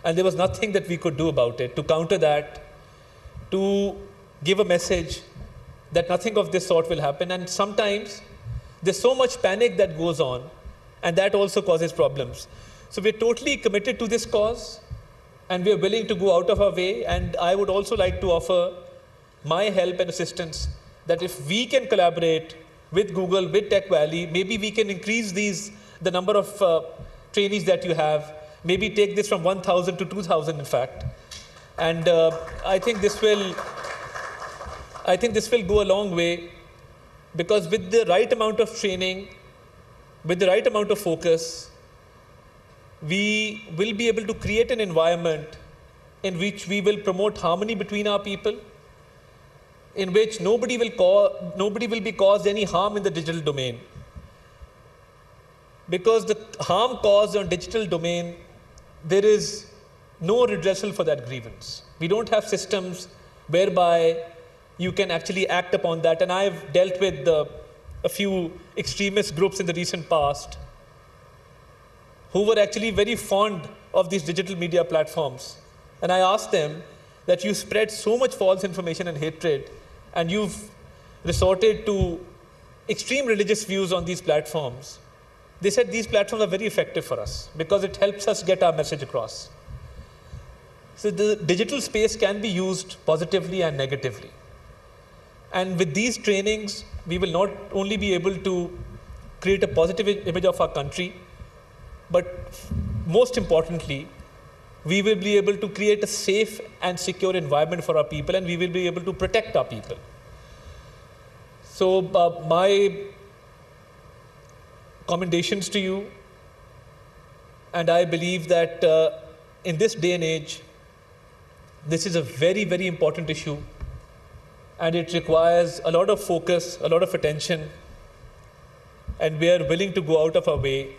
And there was nothing that we could do about it to counter that, to give a message that nothing of this sort will happen. And sometimes there's so much panic that goes on, and that also causes problems. So we're totally committed to this cause, and we're willing to go out of our way. And I would also like to offer my help and assistance that if we can collaborate with Google, with Tech Valley, maybe we can increase the number of trainees that you have, maybe take this from 1,000 to 2,000 in fact. And I think this will go a long way, because with the right amount of training, with the right amount of focus, we will be able to create an environment in which we will promote harmony between our people, in which nobody will be caused any harm in the digital domain. Because the harm caused on digital domain, there is no redressal for that grievance. We don't have systems whereby you can actually act upon that. And I've dealt with a few extremist groups in the recent past who were actually very fond of these digital media platforms. And I asked them that you spread so much false information and hatred, and you've resorted to extreme religious views on these platforms. They said these platforms are very effective for us because it helps us get our message across. So the digital space can be used positively and negatively. And with these trainings, we will not only be able to create a positive image of our country, but most importantly, we will be able to create a safe and secure environment for our people, and we will be able to protect our people. So my commendations to you, and I believe that in this day and age, this is a very, very important issue, and it requires a lot of focus, a lot of attention, and we are willing to go out of our way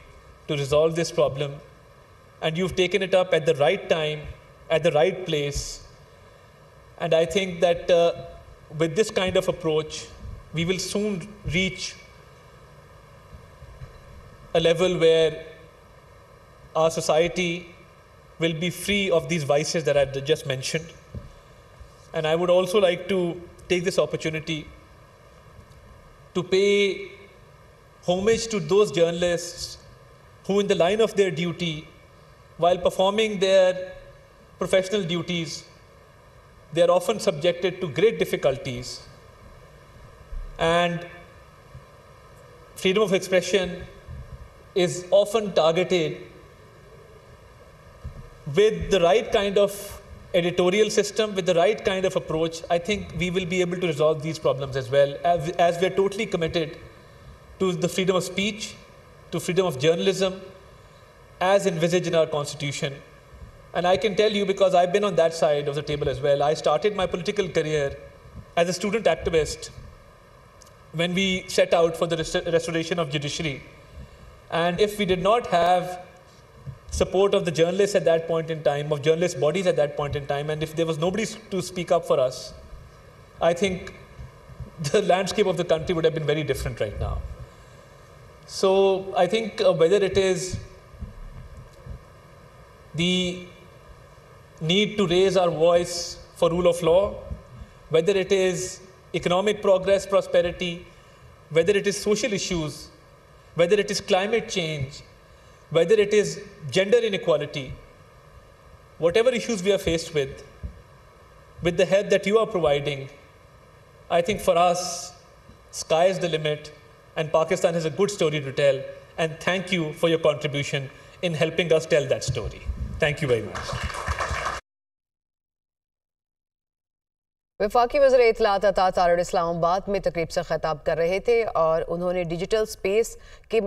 to resolve this problem. And you've taken it up at the right time, at the right place. And I think that with this kind of approach, we will soon reach a level where our society will be free of these vices that I've just mentioned. And I would also like to take this opportunity to pay homage to those journalists who, in the line of their duty, while performing their professional duties, they are often subjected to great difficulties. And freedom of expression is often targeted with the right kind of editorial system, with the right kind of approach. I think we will be able to resolve these problems as well, as we are totally committed to the freedom of speech, to freedom of journalism, as envisaged in our constitution. And I can tell you, because I've been on that side of the table as well, I started my political career as a student activist when we set out for the restoration of judiciary. And if we did not have support of the journalists at that point in time, of journalist bodies at that point in time, and if there was nobody to speak up for us, I think the landscape of the country would have been very different right now. So I think whether it is the need to raise our voice for rule of law, whether it is economic progress, prosperity, whether it is social issues, whether it is climate change, whether it is gender inequality, whatever issues we are faced with the help that you are providing, I think for us, sky is the limit, and Pakistan has a good story to tell. And thank you for your contribution in helping us tell that story. Thank you very much. वफाकी वज़ीर इत्तलाआत अता तारर इस्लामाबाद में तकरीब से खिताब कर रहे थे और उन्होंने डिजिटल स्पेस के